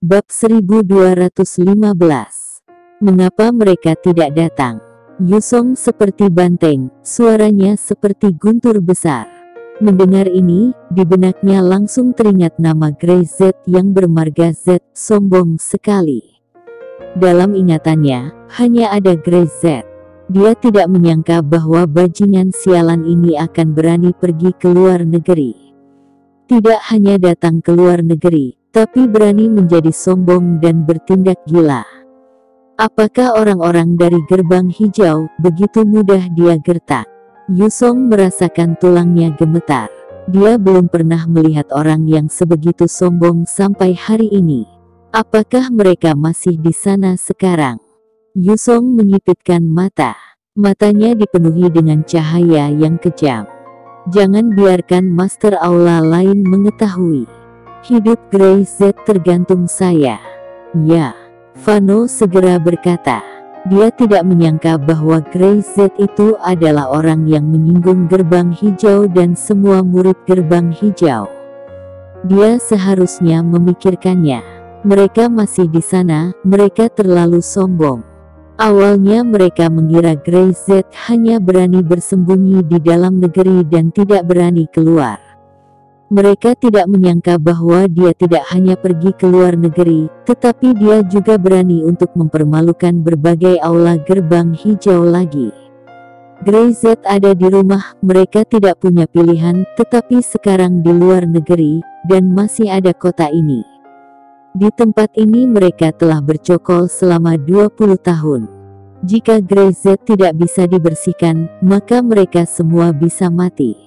Bab 1215. Mengapa mereka tidak datang? Yusong seperti banteng, suaranya seperti guntur besar. Mendengar ini, di benaknya langsung teringat nama Grey Z yang bermarga Z, sombong sekali. Dalam ingatannya, hanya ada Grey Z. Dia tidak menyangka bahwa bajingan sialan ini akan berani pergi ke luar negeri. Tidak hanya datang ke luar negeri, tapi berani menjadi sombong dan bertindak gila. Apakah orang-orang dari gerbang hijau begitu mudah dia gertak? Yusong merasakan tulangnya gemetar. Dia belum pernah melihat orang yang sebegitu sombong sampai hari ini. Apakah mereka masih di sana sekarang? Yusong menyipitkan mata. Matanya dipenuhi dengan cahaya yang kejam. Jangan biarkan Master Aula lain mengetahui. Hidup Grey Z tergantung saya. Ya, Vano segera berkata. Dia tidak menyangka bahwa Grey Z itu adalah orang yang menyinggung gerbang hijau dan semua murid gerbang hijau. Dia seharusnya memikirkannya. Mereka masih di sana, mereka terlalu sombong. Awalnya mereka mengira Grey Z hanya berani bersembunyi di dalam negeri dan tidak berani keluar. Mereka tidak menyangka bahwa dia tidak hanya pergi ke luar negeri, tetapi dia juga berani untuk mempermalukan berbagai aula gerbang hijau lagi. Grey Z ada di rumah, mereka tidak punya pilihan, tetapi sekarang di luar negeri, dan masih ada kota ini. Di tempat ini mereka telah bercokol selama 20 tahun. Jika Grey Z tidak bisa dibersihkan, maka mereka semua bisa mati.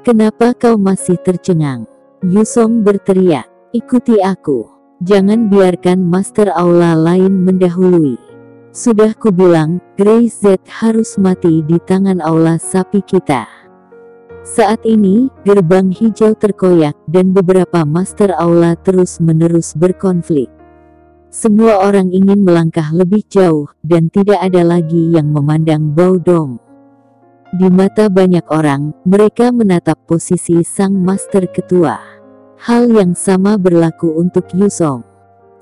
Kenapa kau masih tercengang? Yusong berteriak, ikuti aku. Jangan biarkan Master Aula lain mendahului. Sudah kubilang, Grey Z harus mati di tangan aula sapi kita. Saat ini, gerbang hijau terkoyak dan beberapa Master Aula terus-menerus berkonflik. Semua orang ingin melangkah lebih jauh, dan tidak ada lagi yang memandang Baodong. Di mata banyak orang, mereka menatap posisi sang Master Ketua. Hal yang sama berlaku untuk Yusong.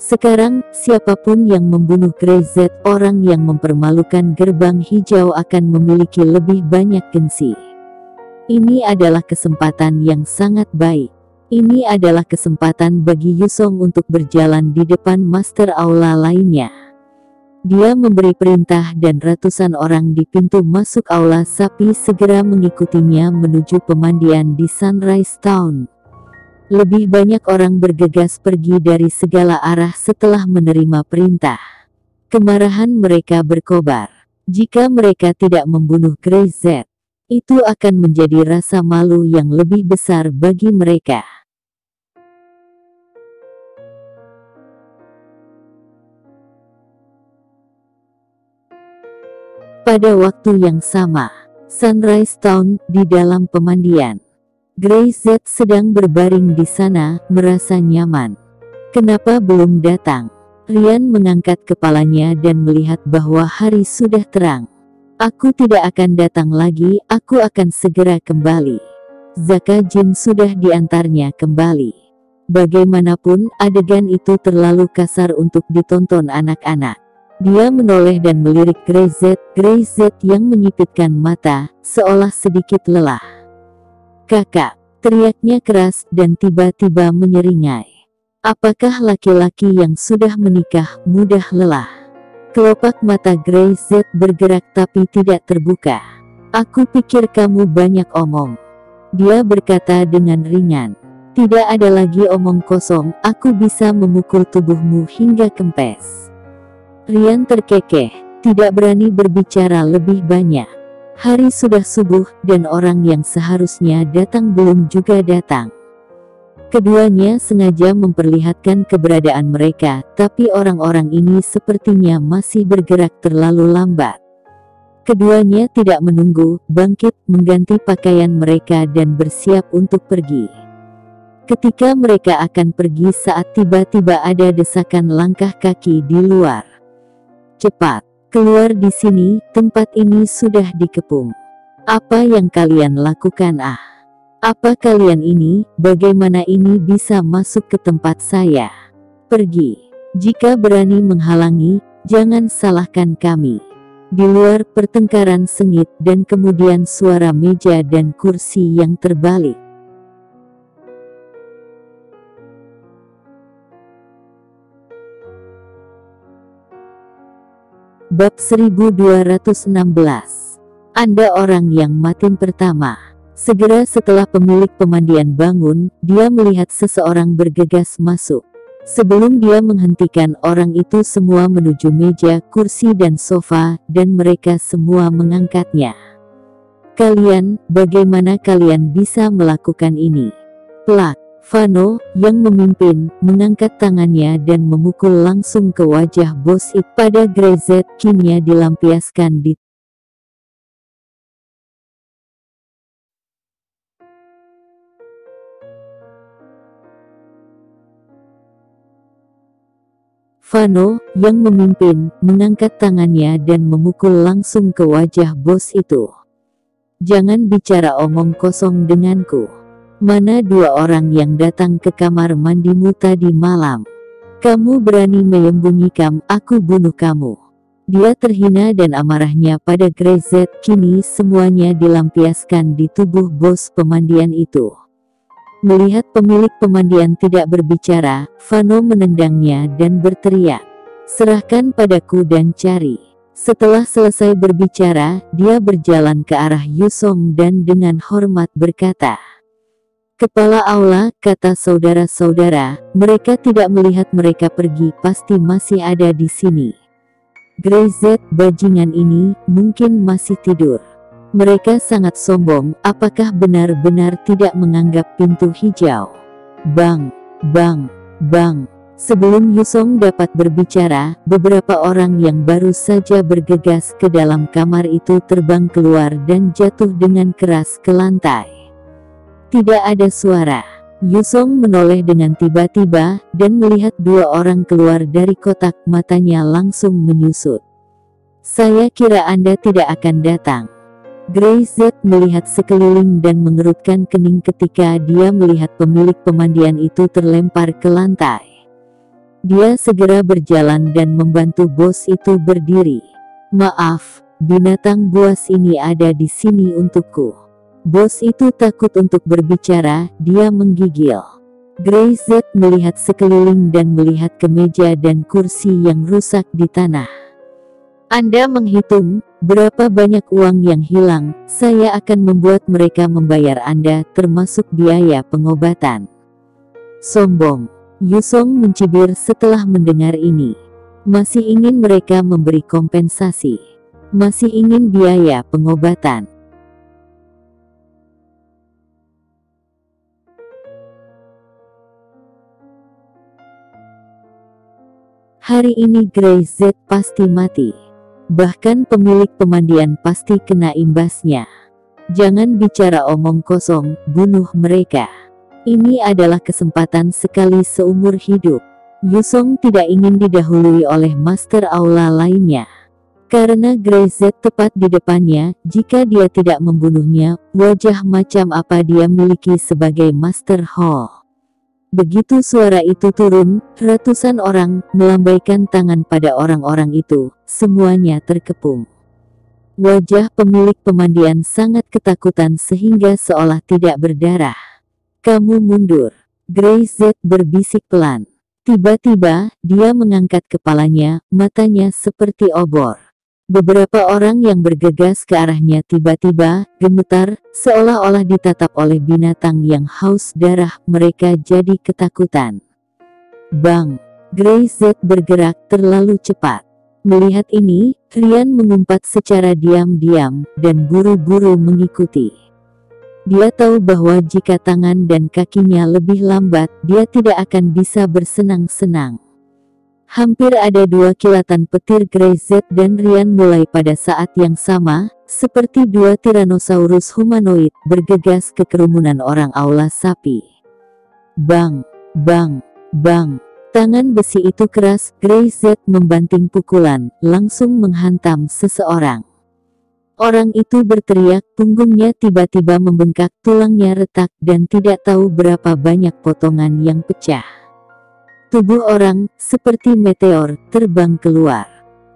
Sekarang, siapapun yang membunuh Grey Z, orang yang mempermalukan gerbang hijau akan memiliki lebih banyak gengsi. Ini adalah kesempatan yang sangat baik. Ini adalah kesempatan bagi Yusong untuk berjalan di depan Master Aula lainnya. Dia memberi perintah dan ratusan orang di pintu masuk aula sapi segera mengikutinya menuju pemandian di Sunrise Town. Lebih banyak orang bergegas pergi dari segala arah setelah menerima perintah. Kemarahan mereka berkobar. Jika mereka tidak membunuh Grey Z, itu akan menjadi rasa malu yang lebih besar bagi mereka. Pada waktu yang sama, Sunrise Town, di dalam pemandian. Grey Z sedang berbaring di sana, merasa nyaman. Kenapa belum datang? Rian mengangkat kepalanya dan melihat bahwa hari sudah terang. Aku tidak akan datang lagi, aku akan segera kembali. Zaka Jin sudah diantarnya kembali. Bagaimanapun, adegan itu terlalu kasar untuk ditonton anak-anak. Dia menoleh dan melirik Grey Z yang menyipitkan mata, seolah sedikit lelah. Kakak, teriaknya keras dan tiba-tiba menyeringai. Apakah laki-laki yang sudah menikah mudah lelah? Kelopak mata Grey Z bergerak tapi tidak terbuka. Aku pikir kamu banyak omong. Dia berkata dengan ringan. Tidak ada lagi omong kosong, aku bisa memukul tubuhmu hingga kempes. Rian terkekeh, tidak berani berbicara lebih banyak. Hari sudah subuh dan orang yang seharusnya datang belum juga datang. Keduanya sengaja memperlihatkan keberadaan mereka, tapi orang-orang ini sepertinya masih bergerak terlalu lambat. Keduanya tidak menunggu, bangkit, mengganti pakaian mereka dan bersiap untuk pergi. Ketika mereka akan pergi saat tiba-tiba ada desakan langkah kaki di luar. Cepat, keluar di sini, tempat ini sudah dikepung. Apa yang kalian lakukan Apa kalian ini, bagaimana ini bisa masuk ke tempat saya? Pergi. Jika berani menghalangi, jangan salahkan kami. Di luar pertengkaran sengit dan kemudian suara meja dan kursi yang terbalik. Bab 1216. Anda orang yang matin pertama. Segera setelah pemilik pemandian bangun, dia melihat seseorang bergegas masuk. Sebelum dia menghentikan orang itu semua menuju meja, kursi dan sofa, dan mereka semua mengangkatnya. Kalian, bagaimana kalian bisa melakukan ini? Plak. Vano, yang memimpin, mengangkat tangannya dan memukul langsung ke wajah bos itu. Pada Greyset kinnya dilampiaskan di Vano, yang memimpin, mengangkat tangannya dan memukul langsung ke wajah bos itu. Jangan bicara omong kosong denganku. Mana dua orang yang datang ke kamar mandimu tadi malam? Kamu berani menyembunyikan, aku bunuh kamu. Dia terhina dan amarahnya pada Greyset kini semuanya dilampiaskan di tubuh bos pemandian itu. Melihat pemilik pemandian tidak berbicara, Vano menendangnya dan berteriak, "Serahkan padaku dan cari." Setelah selesai berbicara, dia berjalan ke arah Yusong dan dengan hormat berkata, "Kepala aula," kata saudara-saudara, "mereka tidak melihat mereka pergi, pasti masih ada di sini. Greyset bajingan ini, mungkin masih tidur. Mereka sangat sombong, apakah benar-benar tidak menganggap pintu hijau?" Bang, bang, bang. Sebelum Yusong dapat berbicara, beberapa orang yang baru saja bergegas ke dalam kamar itu terbang keluar dan jatuh dengan keras ke lantai. Tidak ada suara. Yusong menoleh dengan tiba-tiba, dan melihat dua orang keluar dari kotak, matanya langsung menyusut. "Saya kira Anda tidak akan datang." Greyset melihat sekeliling dan mengerutkan kening ketika dia melihat pemilik pemandian itu terlempar ke lantai. Dia segera berjalan dan membantu bos itu berdiri. "Maaf, binatang buas ini ada di sini untukku." Bos itu takut untuk berbicara, dia menggigil. Greyset melihat sekeliling dan melihat ke meja dan kursi yang rusak di tanah. "Anda menghitung berapa banyak uang yang hilang, saya akan membuat mereka membayar Anda termasuk biaya pengobatan." Sombong. Yusong mencibir setelah mendengar ini. Masih ingin mereka memberi kompensasi. Masih ingin biaya pengobatan. Hari ini Greyset pasti mati. Bahkan pemilik pemandian pasti kena imbasnya. Jangan bicara omong kosong, bunuh mereka. Ini adalah kesempatan sekali seumur hidup. Yusong tidak ingin didahului oleh master aula lainnya. Karena Greyset tepat di depannya, jika dia tidak membunuhnya, wajah macam apa dia miliki sebagai master hall. Begitu suara itu turun, ratusan orang melambaikan tangan pada orang-orang itu, semuanya terkepung. Wajah pemilik pemandian sangat ketakutan sehingga seolah tidak berdarah. "Kamu mundur." Greyset berbisik pelan. Tiba-tiba, dia mengangkat kepalanya, matanya seperti obor. Beberapa orang yang bergegas ke arahnya tiba-tiba gemetar, seolah-olah ditatap oleh binatang yang haus darah. Mereka jadi ketakutan. Bang! Greyset bergerak terlalu cepat. Melihat ini, Rian mengumpat secara diam-diam, dan buru-buru mengikuti. Dia tahu bahwa jika tangan dan kakinya lebih lambat, dia tidak akan bisa bersenang-senang. Hampir ada dua kilatan petir Greyset dan Rian mulai pada saat yang sama, seperti dua Tyrannosaurus humanoid bergegas ke kerumunan orang aula sapi. Bang! Bang! Bang! Tangan besi itu keras, Greyset membanting pukulan, langsung menghantam seseorang. Orang itu berteriak, punggungnya tiba-tiba membengkak, tulangnya retak dan tidak tahu berapa banyak potongan yang pecah. Tubuh orang, seperti meteor, terbang keluar.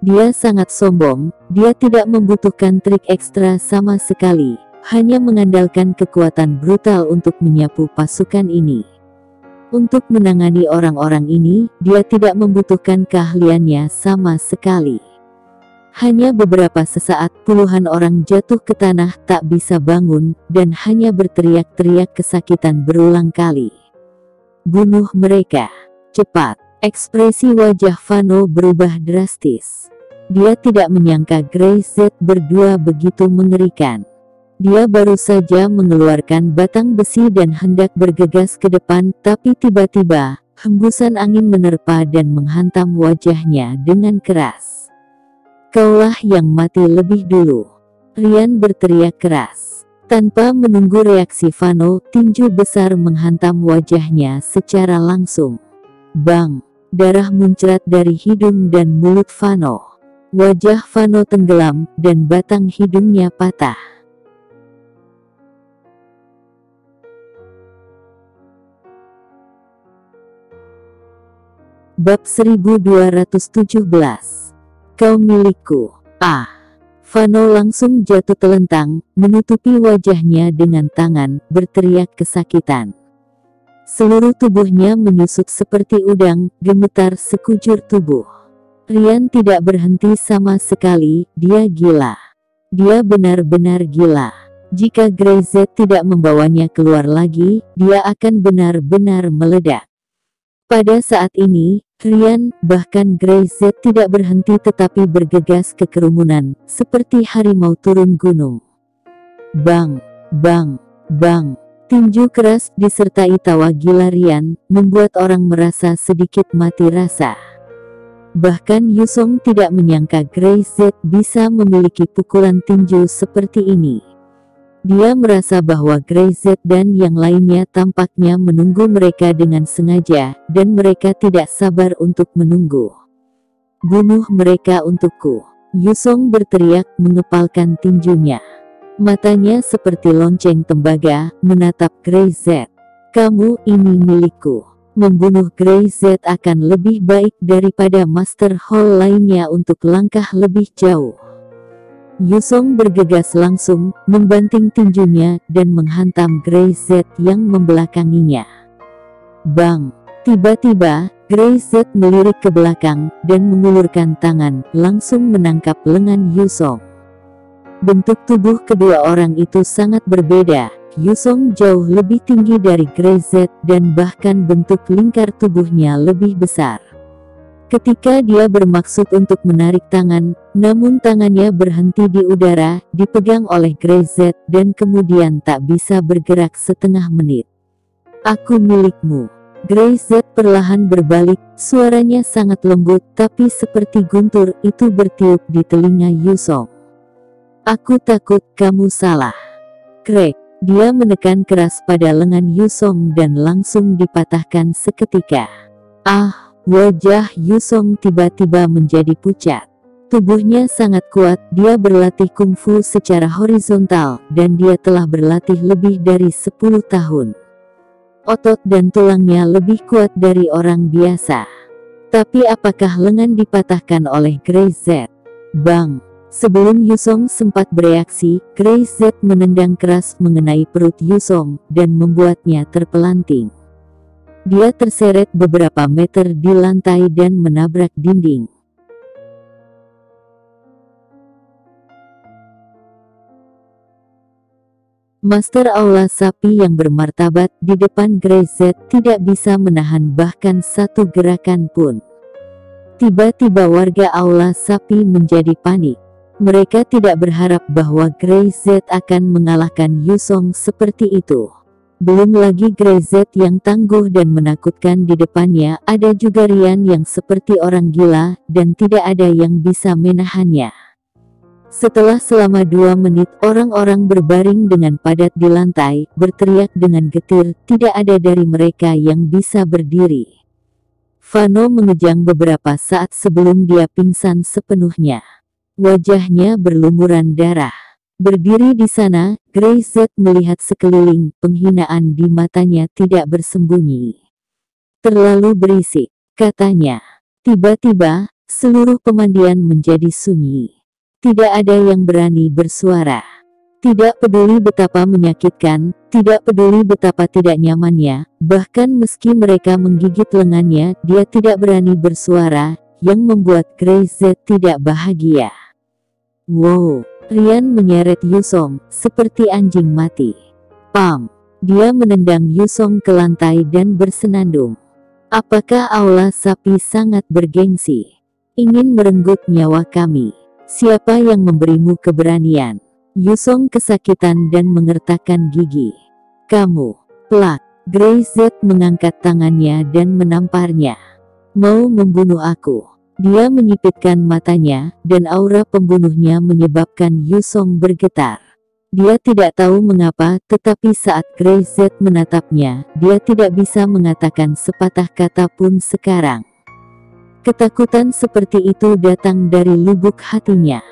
Dia sangat sombong, dia tidak membutuhkan trik ekstra sama sekali, hanya mengandalkan kekuatan brutal untuk menyapu pasukan ini. Untuk menangani orang-orang ini, dia tidak membutuhkan keahliannya sama sekali. Hanya beberapa sesaat puluhan orang jatuh ke tanah tak bisa bangun, dan hanya berteriak-teriak kesakitan berulang kali. Bunuh mereka. Cepat. Ekspresi wajah Vano berubah drastis. Dia tidak menyangka Grey Z berdua begitu mengerikan. Dia baru saja mengeluarkan batang besi dan hendak bergegas ke depan, tapi tiba-tiba, hembusan angin menerpa dan menghantam wajahnya dengan keras. "Kaulah yang mati lebih dulu," Rian berteriak keras. Tanpa menunggu reaksi Vano, tinju besar menghantam wajahnya secara langsung. Bang! Darah muncrat dari hidung dan mulut Vano. Wajah Vano tenggelam, dan batang hidungnya patah. Bab 1217. Kau milikku. Vano langsung jatuh telentang, menutupi wajahnya dengan tangan, berteriak kesakitan. Seluruh tubuhnya menyusut seperti udang, gemetar sekujur tubuh. Rian tidak berhenti sama sekali, dia gila. Dia benar-benar gila. Jika Grey Z tidak membawanya keluar lagi, dia akan benar-benar meledak. Pada saat ini, Rian, bahkan Grey Z tidak berhenti tetapi bergegas ke kerumunan, seperti harimau turun gunung. Bang! Bang! Bang! Tinju keras disertai tawa gila Rian, membuat orang merasa sedikit mati rasa. Bahkan Yusong tidak menyangka Grey Z bisa memiliki pukulan tinju seperti ini. Dia merasa bahwa Grey Z dan yang lainnya tampaknya menunggu mereka dengan sengaja, dan mereka tidak sabar untuk menunggu. "Bunuh mereka untukku," Yusong berteriak, mengepalkan tinjunya. Matanya seperti lonceng tembaga, menatap Grey Z. "Kamu ini milikku. Membunuh Grey Z akan lebih baik daripada Master Hall lainnya untuk langkah lebih jauh." Yusong bergegas langsung, membanting tinjunya, dan menghantam Grey Z yang membelakanginya. Bang! Tiba-tiba, Grey Z melirik ke belakang, dan mengulurkan tangan, langsung menangkap lengan Yusong. Bentuk tubuh kedua orang itu sangat berbeda. Yusong jauh lebih tinggi dari Grey Z, dan bahkan bentuk lingkar tubuhnya lebih besar. Ketika dia bermaksud untuk menarik tangan, namun tangannya berhenti di udara, dipegang oleh Grey Z, dan kemudian tak bisa bergerak setengah menit. "Aku milikmu." Grey Z perlahan berbalik, suaranya sangat lembut tapi seperti guntur itu bertiup di telinga Yusong. "Aku takut kamu salah." Krek. Dia menekan keras pada lengan Yusong dan langsung dipatahkan seketika. Wajah Yusong tiba-tiba menjadi pucat. Tubuhnya sangat kuat, dia berlatih kungfu secara horizontal, dan dia telah berlatih lebih dari 10 tahun. Otot dan tulangnya lebih kuat dari orang biasa. Tapi apakah lengan dipatahkan oleh Grey Z? Bang! Sebelum Yusong sempat bereaksi, Grey Z menendang keras mengenai perut Yusong, dan membuatnya terpelanting. Dia terseret beberapa meter di lantai dan menabrak dinding. Master Aula Sapi yang bermartabat di depan Grey Z tidak bisa menahan bahkan satu gerakan pun. Tiba-tiba warga Aula Sapi menjadi panik. Mereka tidak berharap bahwa Grey Z akan mengalahkan Yusong seperti itu. Belum lagi Grey Z yang tangguh dan menakutkan di depannya, ada juga Rian yang seperti orang gila, dan tidak ada yang bisa menahannya. Setelah selama 2 menit orang-orang berbaring dengan padat di lantai, berteriak dengan getir, tidak ada dari mereka yang bisa berdiri. Vano mengejang beberapa saat sebelum dia pingsan sepenuhnya. Wajahnya berlumuran darah. Berdiri di sana, Grey Z melihat sekeliling, penghinaan di matanya tidak bersembunyi. "Terlalu berisik." katanya. Tiba-tiba, seluruh pemandian menjadi sunyi. Tidak ada yang berani bersuara. Tidak peduli betapa menyakitkan, tidak peduli betapa tidak nyamannya, bahkan meski mereka menggigit lengannya, dia tidak berani bersuara, yang membuat Grey-Z tidak bahagia. Wow, Ryan menyeret Yusong, seperti anjing mati. Pam, dia menendang Yusong ke lantai dan bersenandung. Apakah aula sapi sangat bergengsi? Ingin merenggut nyawa kami. Siapa yang memberimu keberanian? Yusong kesakitan dan mengertakkan gigi. Kamu, plak. Grey-Z mengangkat tangannya dan menamparnya. Mau membunuh aku. Dia menyipitkan matanya, dan aura pembunuhnya menyebabkan Yusong bergetar. Dia tidak tahu mengapa, tetapi saat Grey-Z menatapnya, dia tidak bisa mengatakan sepatah kata pun sekarang. Ketakutan seperti itu datang dari lubuk hatinya.